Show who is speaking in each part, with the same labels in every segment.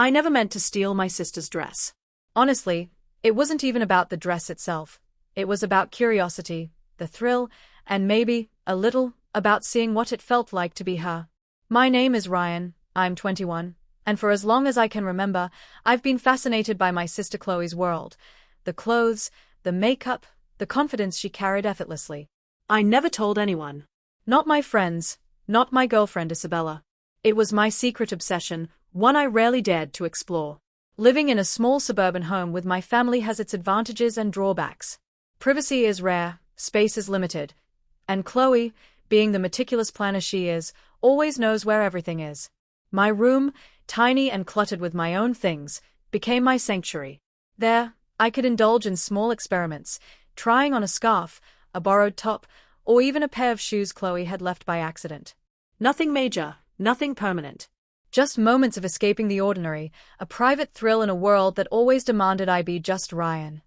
Speaker 1: I never meant to steal my sister's dress. Honestly, it wasn't even about the dress itself. It was about curiosity, the thrill, and maybe, a little, about seeing what it felt like to be her. My name is Ryan, I'm 21, and for as long as I can remember, I've been fascinated by my sister Chloe's world. The clothes, the makeup, the confidence she carried effortlessly. I never told anyone. Not my friends, not my girlfriend Isabella. It was my secret obsession, one I rarely dared to explore. Living in a small suburban home with my family has its advantages and drawbacks. Privacy is rare, space is limited, and Chloe, being the meticulous planner she is, always knows where everything is. My room, tiny and cluttered with my own things, became my sanctuary. There, I could indulge in small experiments, trying on a scarf, a borrowed top, or even a pair of shoes Chloe had left by accident. Nothing major, nothing permanent. Just moments of escaping the ordinary, a private thrill in a world that always demanded I be just Ryan.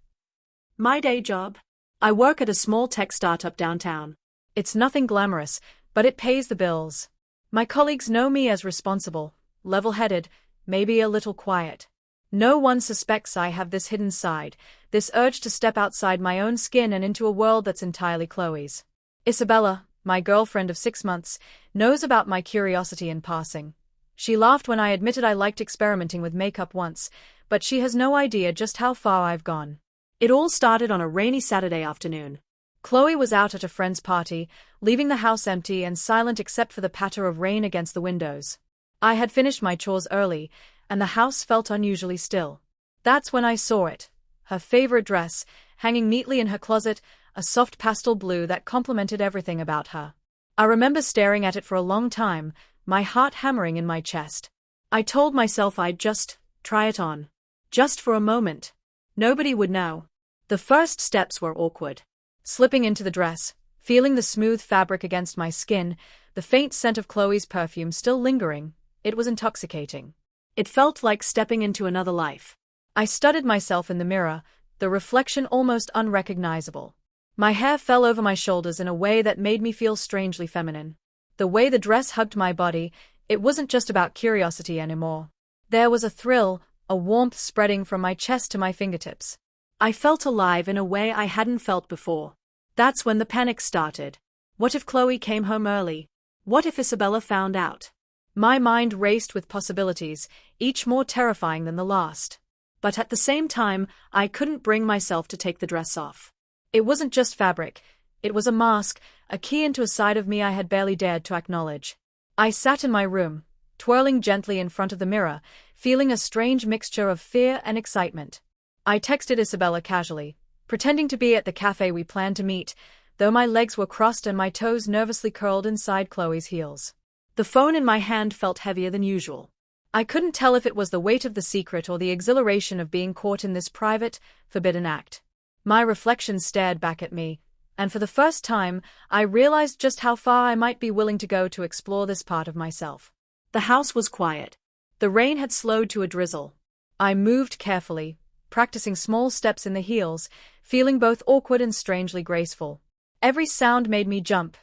Speaker 1: My day job? I work at a small tech startup downtown. It's nothing glamorous, but it pays the bills. My colleagues know me as responsible, level-headed, maybe a little quiet. No one suspects I have this hidden side, this urge to step outside my own skin and into a world that's entirely Chloe's. Isabella, my girlfriend of 6 months, knows about my curiosity in passing. She laughed when I admitted I liked experimenting with makeup once, but she has no idea just how far I've gone. It all started on a rainy Saturday afternoon. Chloe was out at a friend's party, leaving the house empty and silent except for the patter of rain against the windows. I had finished my chores early, and the house felt unusually still. That's when I saw it. Her favorite dress, hanging neatly in her closet, a soft pastel blue that complemented everything about her. I remember staring at it for a long time, my heart hammering in my chest. I told myself I'd just try it on. Just for a moment. Nobody would know. The first steps were awkward. Slipping into the dress, feeling the smooth fabric against my skin, the faint scent of Chloe's perfume still lingering, it was intoxicating. It felt like stepping into another life. I studied myself in the mirror, the reflection almost unrecognizable. My hair fell over my shoulders in a way that made me feel strangely feminine. The way the dress hugged my body, it wasn't just about curiosity anymore. There was a thrill, a warmth spreading from my chest to my fingertips. I felt alive in a way I hadn't felt before. That's when the panic started. What if Chloe came home early? What if Isabella found out? My mind raced with possibilities, each more terrifying than the last. But at the same time, I couldn't bring myself to take the dress off. It wasn't just fabric. It was a mask, a key into a side of me I had barely dared to acknowledge. I sat in my room, twirling gently in front of the mirror, feeling a strange mixture of fear and excitement. I texted Isabella casually, pretending to be at the cafe we planned to meet, though my legs were crossed and my toes nervously curled inside Chloe's heels. The phone in my hand felt heavier than usual. I couldn't tell if it was the weight of the secret or the exhilaration of being caught in this private, forbidden act. My reflection stared back at me, and for the first time, I realized just how far I might be willing to go to explore this part of myself. The house was quiet. The rain had slowed to a drizzle. I moved carefully, practicing small steps in the heels, feeling both awkward and strangely graceful. Every sound made me jump.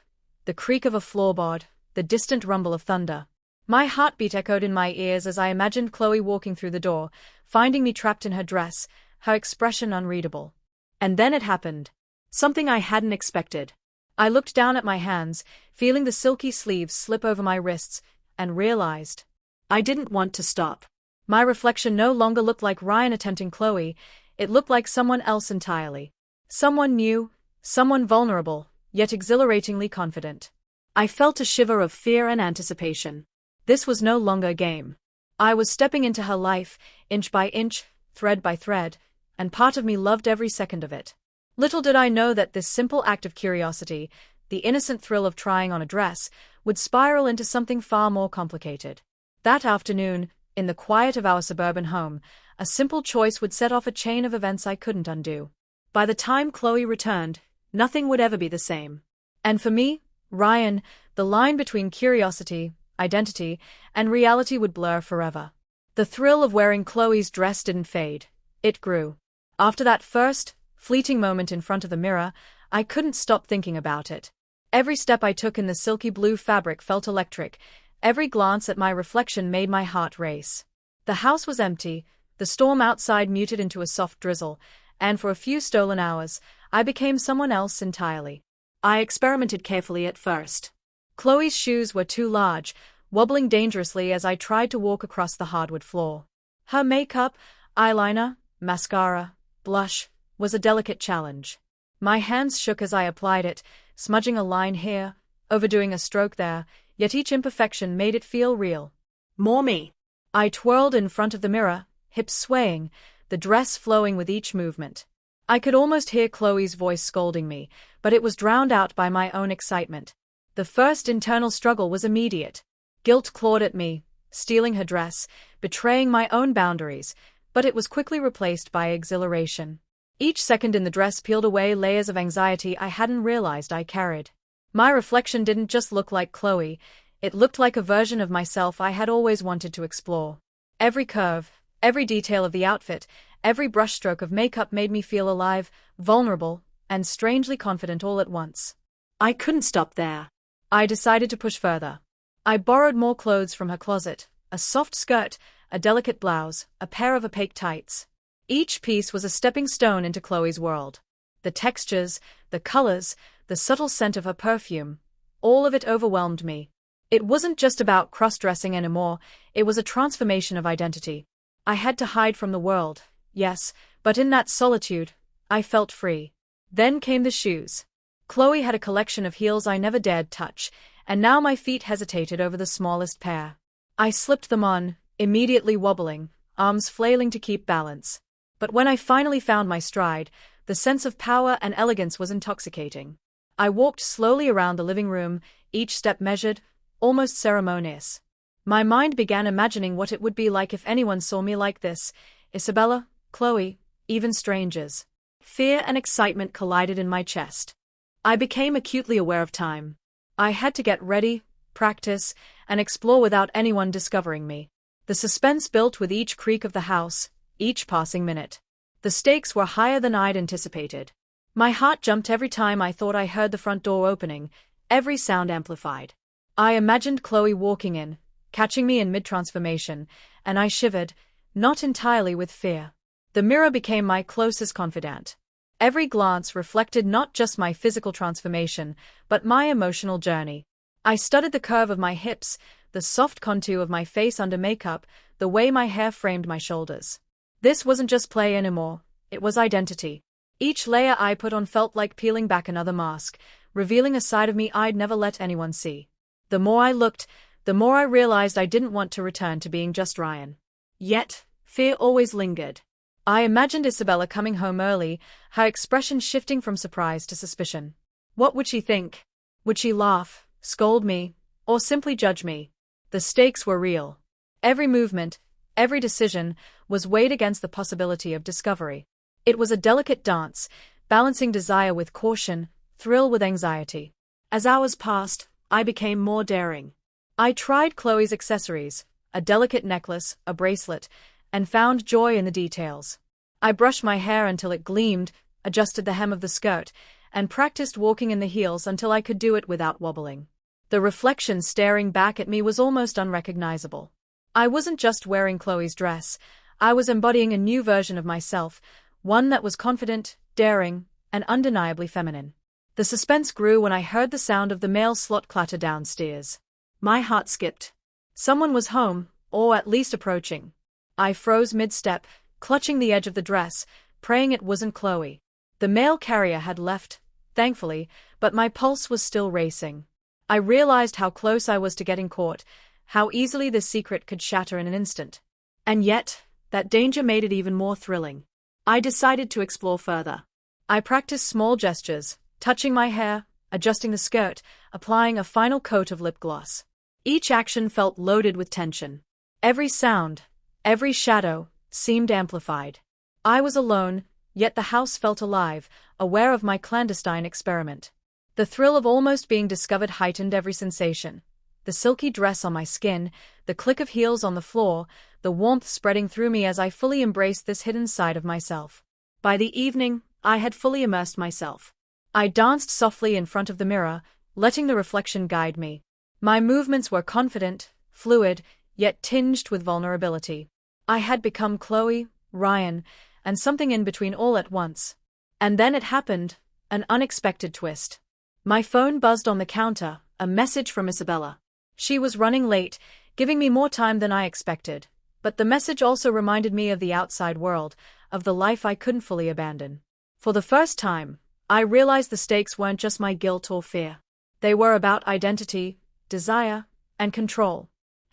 Speaker 1: The creak of a floorboard, the distant rumble of thunder. My heartbeat echoed in my ears as I imagined Chloe walking through the door, finding me trapped in her dress, her expression unreadable. And then it happened. Something I hadn't expected. I looked down at my hands, feeling the silky sleeves slip over my wrists, and realized I didn't want to stop. My reflection no longer looked like Ryan attempting Chloe, it looked like someone else entirely. Someone new, someone vulnerable, yet exhilaratingly confident. I felt a shiver of fear and anticipation. This was no longer a game. I was stepping into her life, inch by inch, thread by thread, and part of me loved every second of it. Little did I know that this simple act of curiosity, the innocent thrill of trying on a dress, would spiral into something far more complicated. That afternoon, in the quiet of our suburban home, a simple choice would set off a chain of events I couldn't undo. By the time Chloe returned, nothing would ever be the same. And for me, Ryan, the line between curiosity, identity, and reality would blur forever. The thrill of wearing Chloe's dress didn't fade. It grew. After that first, fleeting moment in front of the mirror, I couldn't stop thinking about it. Every step I took in the silky blue fabric felt electric. Every glance at my reflection made my heart race. The house was empty, the storm outside muted into a soft drizzle, and for a few stolen hours, I became someone else entirely. I experimented carefully at first. Chloe's shoes were too large, wobbling dangerously as I tried to walk across the hardwood floor. Her makeup, eyeliner, mascara, blush, was a delicate challenge. My hands shook as I applied it, smudging a line here, overdoing a stroke there, yet each imperfection made it feel real. More me. I twirled in front of the mirror, hips swaying, the dress flowing with each movement. I could almost hear Chloe's voice scolding me, but it was drowned out by my own excitement. The first internal struggle was immediate. Guilt clawed at me, stealing her dress, betraying my own boundaries, but it was quickly replaced by exhilaration. Each second in the dress peeled away layers of anxiety I hadn't realized I carried. My reflection didn't just look like Chloe, it looked like a version of myself I had always wanted to explore. Every curve, every detail of the outfit, every brushstroke of makeup made me feel alive, vulnerable, and strangely confident all at once. I couldn't stop there. I decided to push further. I borrowed more clothes from her closet, a soft skirt, a delicate blouse, a pair of opaque tights. Each piece was a stepping stone into Chloe's world. The textures, the colors, the subtle scent of her perfume, all of it overwhelmed me. It wasn't just about cross-dressing anymore, it was a transformation of identity. I had to hide from the world, yes, but in that solitude, I felt free. Then came the shoes. Chloe had a collection of heels I never dared touch, and now my feet hesitated over the smallest pair. I slipped them on, immediately wobbling, arms flailing to keep balance. But when I finally found my stride, the sense of power and elegance was intoxicating. I walked slowly around the living room, each step measured, almost ceremonious. My mind began imagining what it would be like if anyone saw me like this: Isabella, Chloe, even strangers. Fear and excitement collided in my chest. I became acutely aware of time. I had to get ready, practice, and explore without anyone discovering me. The suspense built with each creak of the house, each passing minute. The stakes were higher than I'd anticipated. My heart jumped every time I thought I heard the front door opening, every sound amplified. I imagined Chloe walking in, catching me in mid-transformation, and I shivered, not entirely with fear. The mirror became my closest confidant. Every glance reflected not just my physical transformation, but my emotional journey. I studied the curve of my hips, the soft contour of my face under makeup, the way my hair framed my shoulders. This wasn't just play anymore, it was identity. Each layer I put on felt like peeling back another mask, revealing a side of me I'd never let anyone see. The more I looked, the more I realized I didn't want to return to being just Ryan. Yet, fear always lingered. I imagined Isabella coming home early, her expression shifting from surprise to suspicion. What would she think? Would she laugh, scold me, or simply judge me? The stakes were real. Every movement, every decision, was weighed against the possibility of discovery. It was a delicate dance, balancing desire with caution, thrill with anxiety. As hours passed, I became more daring. I tried Chloe's accessories, a delicate necklace, a bracelet, and found joy in the details. I brushed my hair until it gleamed, adjusted the hem of the skirt, and practiced walking in the heels until I could do it without wobbling. The reflection staring back at me was almost unrecognizable. I wasn't just wearing Chloe's dress, I was embodying a new version of myself, one that was confident, daring, and undeniably feminine. The suspense grew when I heard the sound of the mail slot clatter downstairs. My heart skipped. Someone was home, or at least approaching. I froze mid-step, clutching the edge of the dress, praying it wasn't Chloe. The mail carrier had left, thankfully, but my pulse was still racing. I realized how close I was to getting caught, how easily this secret could shatter in an instant. And yet, that danger made it even more thrilling. I decided to explore further. I practiced small gestures, touching my hair, adjusting the skirt, applying a final coat of lip gloss. Each action felt loaded with tension. Every sound, every shadow, seemed amplified. I was alone, yet the house felt alive, aware of my clandestine experiment. The thrill of almost being discovered heightened every sensation. The silky dress on my skin, the click of heels on the floor, the warmth spreading through me as I fully embraced this hidden side of myself. By the evening, I had fully immersed myself. I danced softly in front of the mirror, letting the reflection guide me. My movements were confident, fluid, yet tinged with vulnerability. I had become Chloe, Ryan, and something in between all at once. And then it happened, an unexpected twist. My phone buzzed on the counter, a message from Isabella. She was running late, giving me more time than I expected. But the message also reminded me of the outside world, of the life I couldn't fully abandon. For the first time, I realized the stakes weren't just my guilt or fear. They were about identity, desire, and control.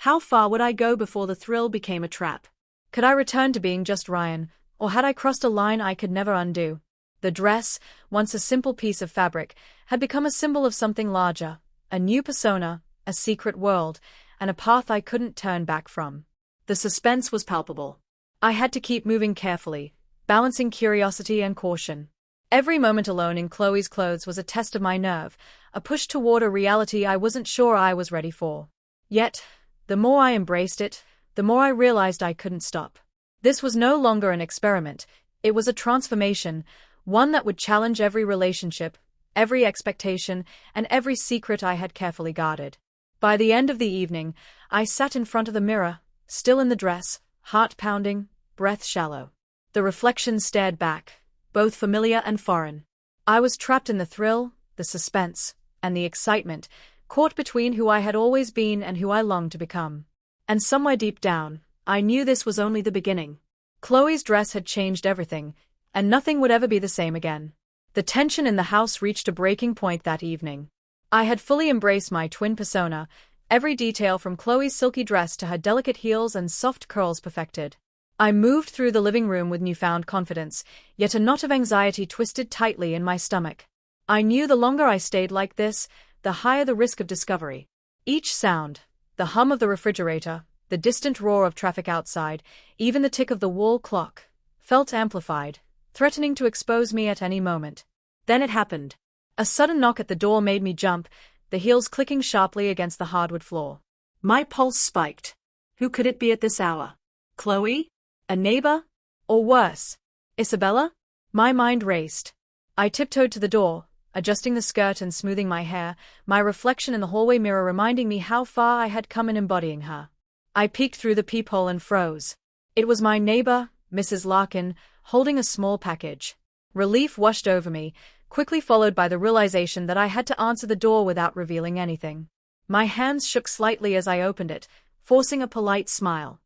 Speaker 1: How far would I go before the thrill became a trap? Could I return to being just Ryan, or had I crossed a line I could never undo? The dress, once a simple piece of fabric, had become a symbol of something larger, a new persona, a secret world, and a path I couldn't turn back from. The suspense was palpable. I had to keep moving carefully, balancing curiosity and caution. Every moment alone in Chloe's clothes was a test of my nerve, a push toward a reality I wasn't sure I was ready for. Yet, the more I embraced it, the more I realized I couldn't stop. This was no longer an experiment, it was a transformation, one that would challenge every relationship, every expectation, and every secret I had carefully guarded. By the end of the evening, I sat in front of the mirror, still in the dress, heart pounding, breath shallow. The reflection stared back, both familiar and foreign. I was trapped in the thrill, the suspense, and the excitement, caught between who I had always been and who I longed to become. And somewhere deep down, I knew this was only the beginning. Chloe's dress had changed everything, and nothing would ever be the same again. The tension in the house reached a breaking point that evening. I had fully embraced my twin persona, every detail from Chloe's silky dress to her delicate heels and soft curls perfected. I moved through the living room with newfound confidence, yet a knot of anxiety twisted tightly in my stomach. I knew the longer I stayed like this, the higher the risk of discovery. Each sound, the hum of the refrigerator, the distant roar of traffic outside, even the tick of the wall clock, felt amplified, threatening to expose me at any moment. Then it happened. A sudden knock at the door made me jump, the heels clicking sharply against the hardwood floor. My pulse spiked. Who could it be at this hour? Chloe? A neighbor? Or worse, Isabella? My mind raced. I tiptoed to the door, adjusting the skirt and smoothing my hair, my reflection in the hallway mirror reminding me how far I had come in embodying her. I peeked through the peephole and froze. It was my neighbor, Mrs. Larkin, holding a small package. Relief washed over me, quickly followed by the realization that I had to answer the door without revealing anything. My hands shook slightly as I opened it, forcing a polite smile.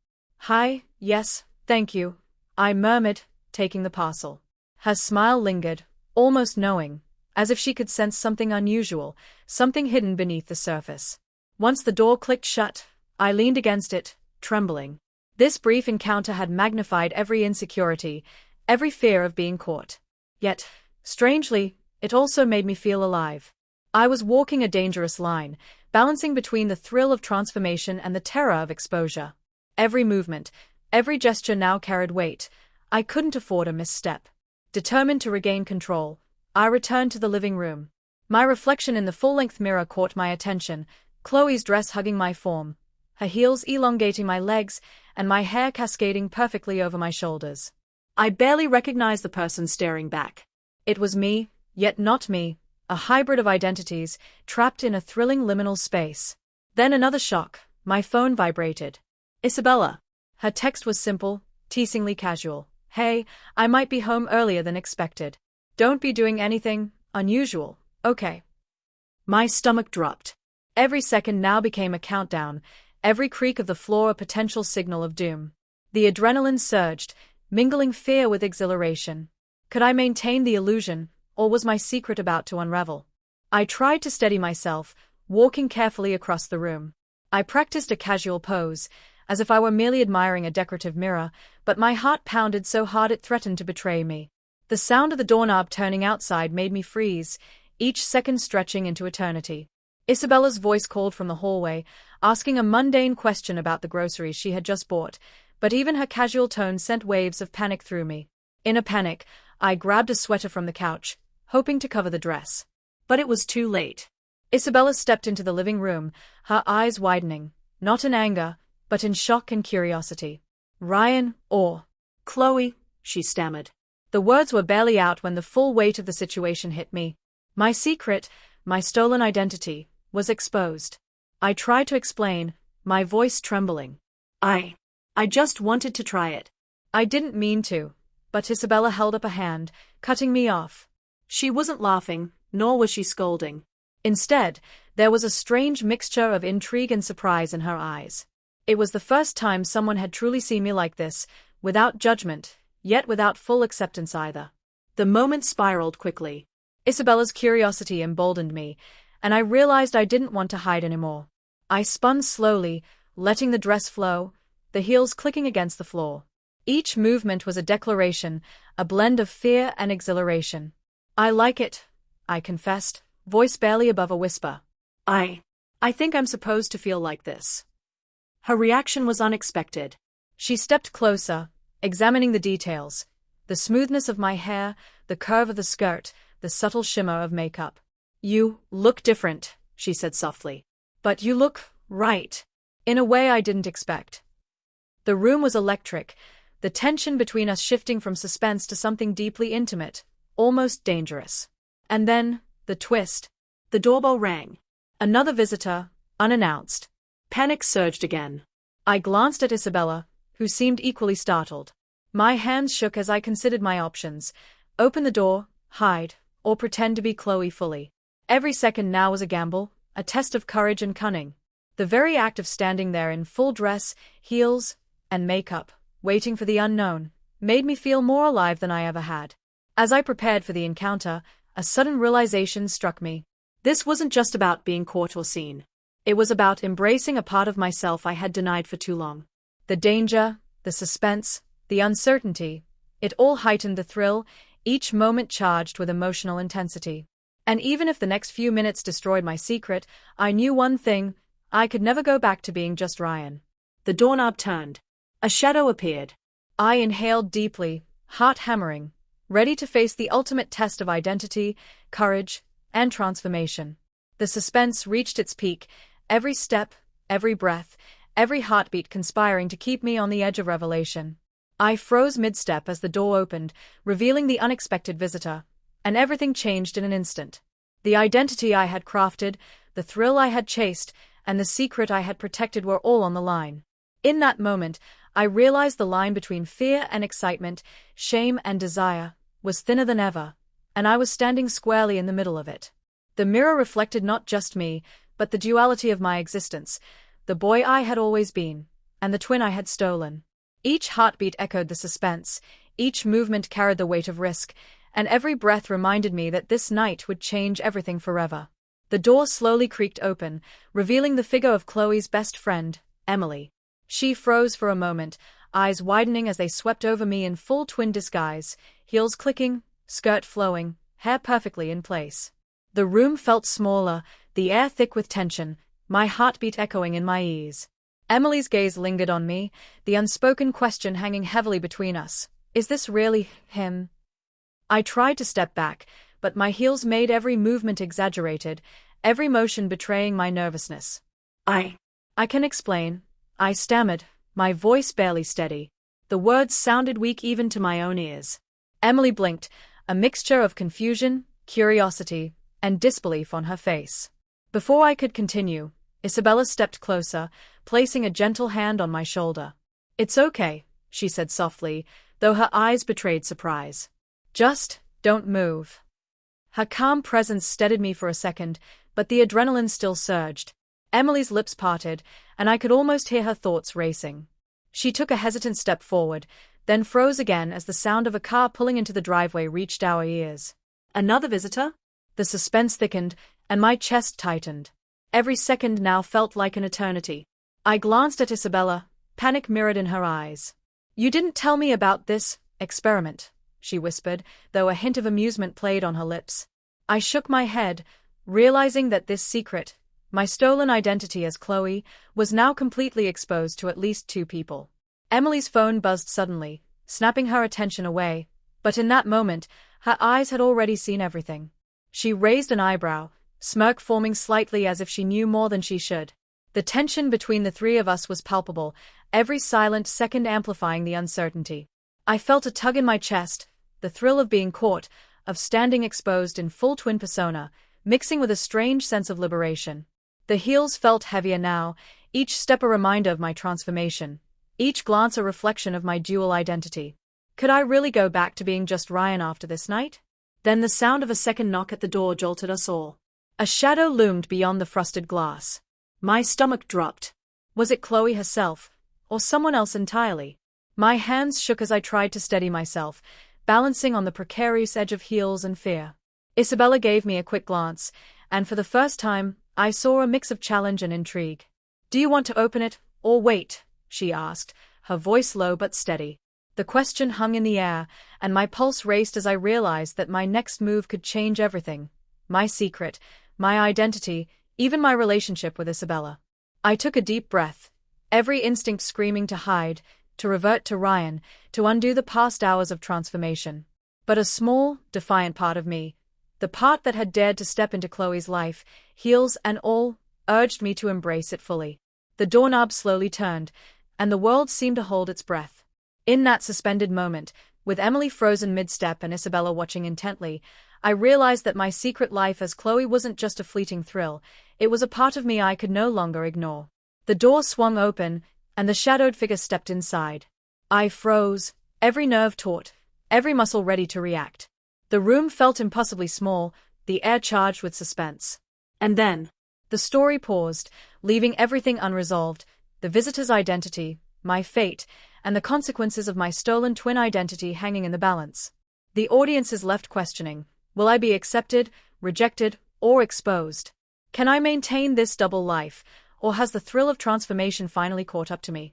Speaker 1: "Hi, yes, thank you," I murmured, taking the parcel. Her smile lingered, almost knowing, as if she could sense something unusual, something hidden beneath the surface. Once the door clicked shut, I leaned against it, trembling. This brief encounter had magnified every insecurity, every fear of being caught. Yet, strangely, it also made me feel alive. I was walking a dangerous line, balancing between the thrill of transformation and the terror of exposure. Every movement, every gesture now carried weight. I couldn't afford a misstep. Determined to regain control, I returned to the living room. My reflection in the full-length mirror caught my attention, Chloe's dress hugging my form, her heels elongating my legs, and my hair cascading perfectly over my shoulders. I barely recognized the person staring back. It was me, yet not me, a hybrid of identities, trapped in a thrilling liminal space. Then another shock, my phone vibrated. Isabella. Her text was simple, teasingly casual. "Hey, I might be home earlier than expected. Don't be doing anything unusual, okay?" My stomach dropped. Every second now became a countdown, every creak of the floor a potential signal of doom. The adrenaline surged, mingling fear with exhilaration. Could I maintain the illusion, or was my secret about to unravel? I tried to steady myself, walking carefully across the room. I practiced a casual pose, as if I were merely admiring a decorative mirror, but my heart pounded so hard it threatened to betray me. The sound of the doorknob turning outside made me freeze, each second stretching into eternity. Isabella's voice called from the hallway, asking a mundane question about the groceries she had just bought, but even her casual tone sent waves of panic through me. In a panic, I grabbed a sweater from the couch, hoping to cover the dress. But it was too late. Isabella stepped into the living room, her eyes widening, not in anger, but in shock and curiosity. "Ryan, or Chloe," she stammered. The words were barely out when the full weight of the situation hit me. My secret, my stolen identity, was exposed. I tried to explain, my voice trembling.
Speaker 2: I just wanted to try it.
Speaker 1: I didn't mean to, but Isabella held up a hand, cutting me off.
Speaker 2: She wasn't laughing, nor was she scolding.
Speaker 1: Instead, there was a strange mixture of intrigue and surprise in her eyes. It was the first time someone had truly seen me like this, without judgment, yet without full acceptance either.
Speaker 2: The moment spiraled quickly.
Speaker 1: Isabella's curiosity emboldened me, and I realized I didn't want to hide anymore. I spun slowly, letting the dress flow, the heels clicking against the floor. Each movement was a declaration, a blend of fear and exhilaration. I like it, I confessed, voice barely above a whisper.
Speaker 2: I think I'm supposed to feel like this. Her reaction was unexpected.
Speaker 1: She stepped closer, examining the details, the smoothness of my hair, the curve of the skirt, the subtle shimmer of makeup.
Speaker 2: You look different, she said softly.
Speaker 1: But you look right, in a way I didn't expect. The room was electric, the tension between us shifting from suspense to something deeply intimate, almost dangerous. And then, the twist.
Speaker 2: The doorbell rang.
Speaker 1: Another visitor, unannounced.
Speaker 2: Panic surged again.
Speaker 1: I glanced at Isabella, who seemed equally startled. My hands shook as I considered my options. Open the door, hide, or pretend to be Chloe fully. Every second now was a gamble, a test of courage and cunning. The very act of standing there in full dress, heels, and makeup, waiting for the unknown, made me feel more alive than I ever had. As I prepared for the encounter, a sudden realization struck me.
Speaker 2: This wasn't just about being caught or seen. It was about embracing a part of myself I had denied for too long.
Speaker 1: The danger, the suspense, the uncertainty, it all heightened the thrill, each moment charged with emotional intensity. And even if the next few minutes destroyed my secret, I knew one thing, I could never go back to being just Ryan.
Speaker 2: The doorknob turned. A shadow appeared.
Speaker 1: I inhaled deeply, heart hammering, ready to face the ultimate test of identity, courage, and transformation. The suspense reached its peak, every step, every breath, every heartbeat conspiring to keep me on the edge of revelation. I froze mid-step as the door opened, revealing the unexpected visitor, and everything changed in an instant. The identity I had crafted, the thrill I had chased, and the secret I had protected were all on the line. In that moment, I realized the line between fear and excitement, shame and desire, was thinner than ever, and I was standing squarely in the middle of it. The mirror reflected not just me, but the duality of my existence, the boy I had always been, and the twin I had stolen. Each heartbeat echoed the suspense, each movement carried the weight of risk, and every breath reminded me that this night would change everything forever. The door slowly creaked open, revealing the figure of Chloe's best friend, Emily. She froze for a moment, eyes widening as they swept over me in full twin disguise, heels clicking, skirt flowing, hair perfectly in place. The room felt smaller, the air thick with tension, my heartbeat echoing in my ears. Emily's gaze lingered on me, the unspoken question hanging heavily between us. Is this really him? I tried to step back, but my heels made every movement exaggerated, every motion betraying my nervousness.
Speaker 2: I
Speaker 1: can explain, I stammered, my voice barely steady. The words sounded weak even to my own ears. Emily blinked, a mixture of confusion, curiosity, and disbelief on her face. Before I could continue, Isabella stepped closer, placing a gentle hand on my shoulder. It's okay, she said softly, though her eyes betrayed surprise. Just don't move. Her calm presence steadied me for a second, but the adrenaline still surged. Emily's lips parted, and I could almost hear her thoughts racing. She took a hesitant step forward, then froze again as the sound of a car pulling into the driveway reached our ears.
Speaker 2: Another visitor?
Speaker 1: The suspense thickened, and my chest tightened. Every second now felt like an eternity. I glanced at Isabella, panic mirrored in her eyes. You didn't tell me about this experiment, she whispered, though a hint of amusement played on her lips. I shook my head, realizing that this secret, my stolen identity as Chloe, was now completely exposed to at least two people. Emily's phone buzzed suddenly, snapping her attention away, but in that moment, her eyes had already seen everything. She raised an eyebrow, smirk forming slightly as if she knew more than she should. The tension between the three of us was palpable, every silent second amplifying the uncertainty. I felt a tug in my chest, the thrill of being caught, of standing exposed in full twin persona, mixing with a strange sense of liberation. The heels felt heavier now, each step a reminder of my transformation, each glance a reflection of my dual identity. Could I really go back to being just Ryan after this night?
Speaker 2: Then the sound of a second knock at the door jolted us all.
Speaker 1: A shadow loomed beyond the frosted glass.
Speaker 2: My stomach dropped.
Speaker 1: Was it Chloe herself, or someone else entirely? My hands shook as I tried to steady myself, balancing on the precarious edge of heels and fear. Isabella gave me a quick glance, and for the first time, I saw a mix of challenge and intrigue. "Do you want to open it, or wait?" she asked, her voice low but steady. The question hung in the air, and my pulse raced as I realized that my next move could change everything. My secret, my identity, even my relationship with Isabella. I took a deep breath, every instinct screaming to hide, to revert to Ryan, to undo the past hours of transformation. But a small, defiant part of me, the part that had dared to step into Chloe's life, heels and all, urged me to embrace it fully. The doorknob slowly turned, and the world seemed to hold its breath. In that suspended moment, with Emily frozen mid-step and Isabella watching intently, I realized that my secret life as Chloe wasn't just a fleeting thrill, it was a part of me I could no longer ignore. The door swung open, and the shadowed figure stepped inside. I froze, every nerve taut, every muscle ready to react. The room felt impossibly small, the air charged with suspense.
Speaker 2: And then,
Speaker 1: the story paused, leaving everything unresolved, the visitor's identity, my fate, and the consequences of my stolen twin identity hanging in the balance. The audience is left questioning, will I be accepted, rejected, or exposed? Can I maintain this double life, or has the thrill of transformation finally caught up to me?